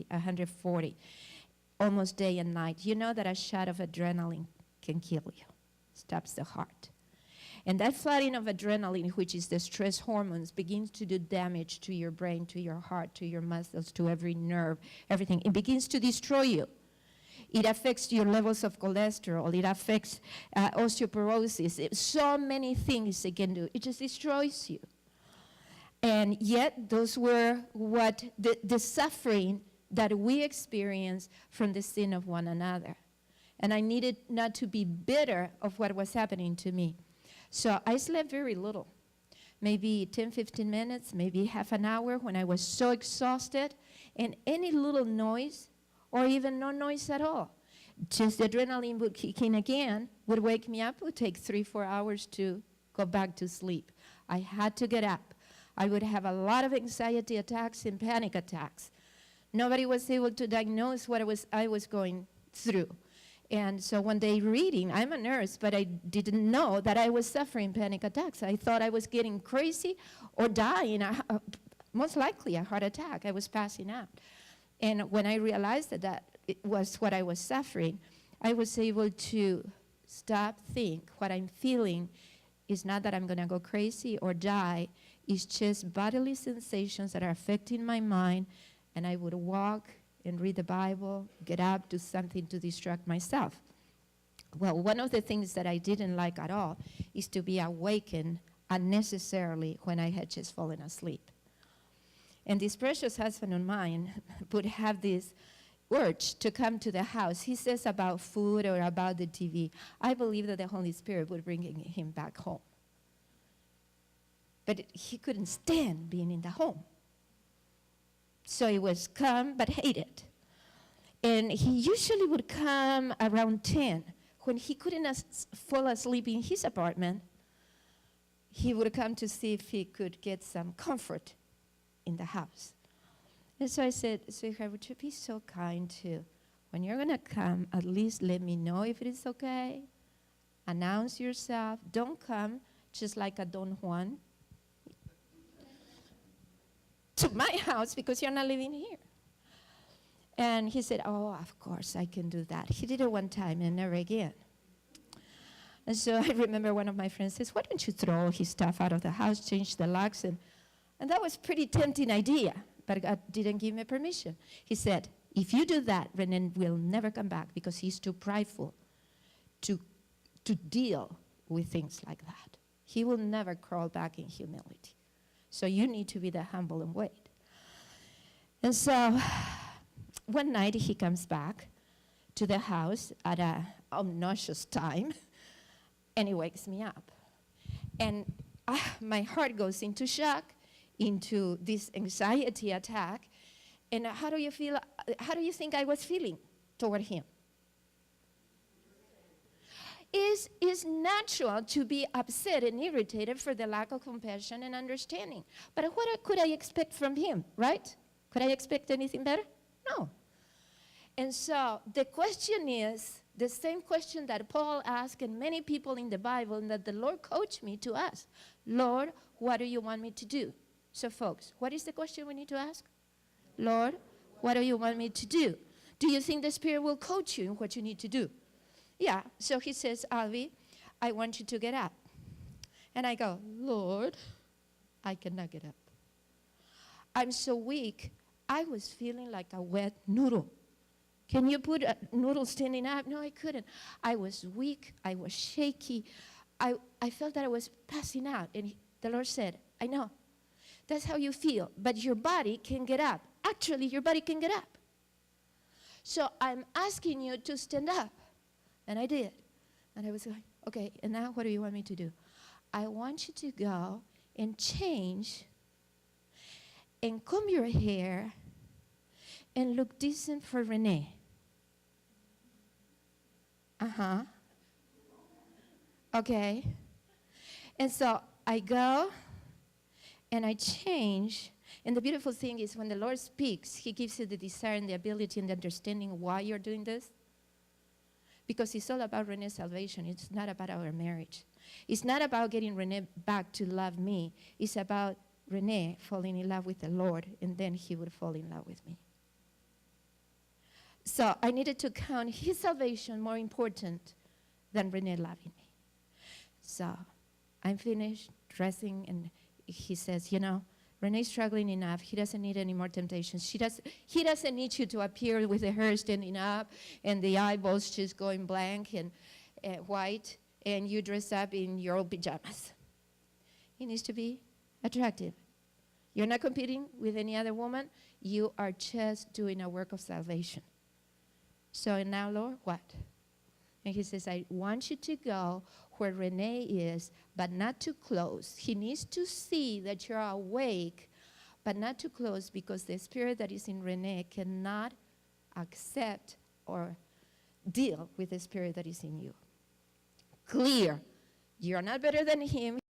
160, 140, almost day and night. You know that a shot of adrenaline can kill you, stops the heart. And that flooding of adrenaline, which is the stress hormones, begins to do damage to your brain, to your heart, to your muscles, to every nerve, everything. It begins to destroy you. It affects your levels of cholesterol. It affects osteoporosis. So many things it can do. It just destroys you. And yet, those were what the suffering that we experience from the sin of one another. And I needed not to be bitter of what was happening to me. So I slept very little, maybe 10, 15 minutes, maybe half an hour when I was so exhausted. And any little noise, or even no noise at all, just the adrenaline would kick in again, would wake me up, would take 3-4 hours to go back to sleep. I had to get up. I would have a lot of anxiety attacks and panic attacks. Nobody was able to diagnose what I was going through. And so one day reading, I'm a nurse, but I didn't know that I was suffering panic attacks. I thought I was getting crazy or dying, most likely a heart attack. I was passing out. And when I realized that it was what I was suffering, I was able to stop, think. What I'm feeling is not that I'm going to go crazy or die. It's just bodily sensations that are affecting my mind. And I would walk and read the Bible, get up, do something to distract myself. Well, one of the things that I didn't like at all is to be awakened unnecessarily when I had just fallen asleep. And this precious husband of mine would have this urge to come to the house. He says about food or about the TV. I believe that the Holy Spirit would bring him back home. But he couldn't stand being in the home. So it was come but hate it. And he usually would come around 10. When he couldn't fall asleep in his apartment, he would come to see if he could get some comfort in the house. And so I said, sweetheart, would you be so kind to, when you're going to come, at least let me know if it is okay. Announce yourself. Don't come just like a Don Juan to my house because you're not living here. And he said, oh, of course, I can do that. He did it one time and never again. And so I remember one of my friends says, why don't you throw his stuff out of the house, change the locks? And that was a pretty tempting idea, but God didn't give me permission. He said, if you do that, Renan will never come back because he's too prideful to deal with things like that. He will never crawl back in humility. So you need to be the humble and wait. And so one night he comes back to the house at an obnoxious time, and he wakes me up. And my heart goes into shock, into this anxiety attack. And how do you feel? How do you think I was feeling toward him? It's natural to be upset and irritated for the lack of compassion and understanding. But what could I expect from him, right? Could I expect anything better? No. And so the question is the same question that Paul asked and many people in the Bible and that the Lord coached me to ask. Lord, what do you want me to do? So folks, what is the question we need to ask? Lord, what do you want me to do? Do you think the Spirit will coach you in what you need to do? Yeah, so he says, Alvi, I want you to get up. And I go, Lord, I cannot get up. I'm so weak, I was feeling like a wet noodle. Can you put a noodle standing up? No, I couldn't. I was weak, I was shaky. I felt that I was passing out. And the Lord said, I know, that's how you feel, but your body can get up. Actually, your body can get up. So I'm asking you to stand up. And I did. And I was like, okay, and now what do you want me to do? I want you to go and change and comb your hair and look decent for Renee. Uh-huh. Okay. And so I go and I change. And the beautiful thing is when the Lord speaks, he gives you the desire and the ability and the understanding why you're doing this. Because it's all about Renee's salvation. It's not about our marriage. It's not about getting Renee back to love me. It's about Renee falling in love with the Lord, and then he would fall in love with me. So I needed to count his salvation more important than Renee loving me. So I'm finished dressing, and he says, Renee's struggling enough. He doesn't need any more temptations. He doesn't need you to appear with the hair standing up and the eyeballs just going blank and white, and you dress up in your old pajamas. He needs to be attractive. You're not competing with any other woman. You are just doing a work of salvation. So now, Lord, what? And he says, I want you to go where Renee is, but not too close. He needs to see that you're awake, but not too close, because the spirit that is in Renee cannot accept or deal with the spirit that is in you. Clear. You're not better than him.